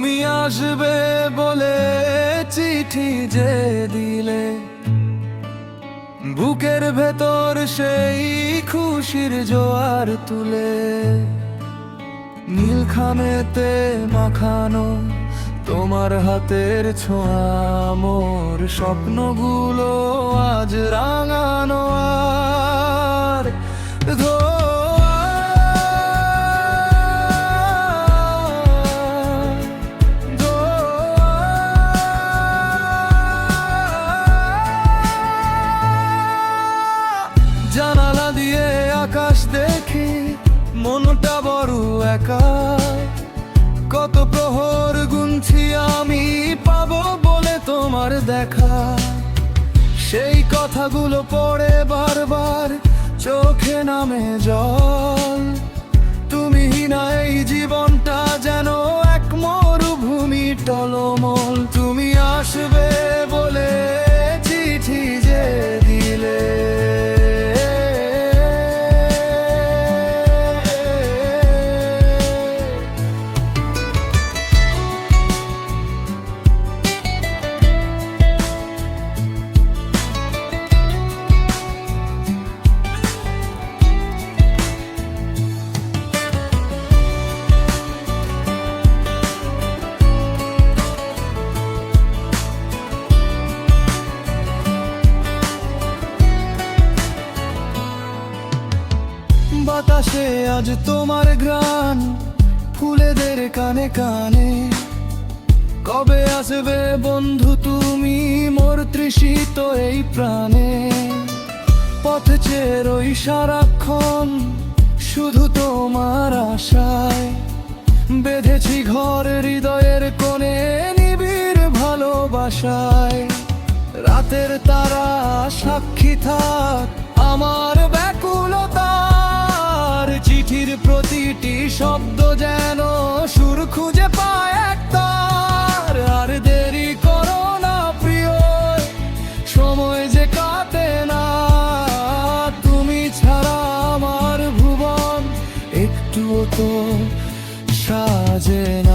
তুমি আসবে বলে চিঠি যে দিলে, বুকের ভেতর সেই খুশির জোয়ার তুলে। নীলখামেতে মাখানো তোমার হাতের ছোঁয়া মোর স্বপ্নগুলো আজ রাঙানো আর জানালা দিয়ে আকাশ দেখি, মনটা বড় একা। কত প্রহর গুনছি আমি পাবো বলে তোমার দেখা। সেই কথাগুলো পড়ে বারবার চোখে নামে জল। তুমি না এই জীবনটা যেন এক মরুভূমি টলমল। তুমি আসবে বলে চিঠি যে দিলে, বাতাসে আজ তোমার ঘ্রাণ, ফুলেদের কানে কানে। কবে আসবে বন্ধু তুমি মোর তৃষিত এই প্রাণে। পথে চেয়ে রই সারাক্ষণ শুধু তোমার আশায়। বেঁধেছি ঘর হৃদয়ের কোণে নিবিড় ভালোবাসায়। রাতের তারা সাক্ষী থাক আমার ব্যাকুলতার। চিঠির প্রতিটি শব্দ যেন সুর খুঁজে পায় একতার। আর দেরি করো না প্রিয়, সময় যে কাটে না। তুমি ছাড়া আমার ভুবন একটুও তো সাজে না।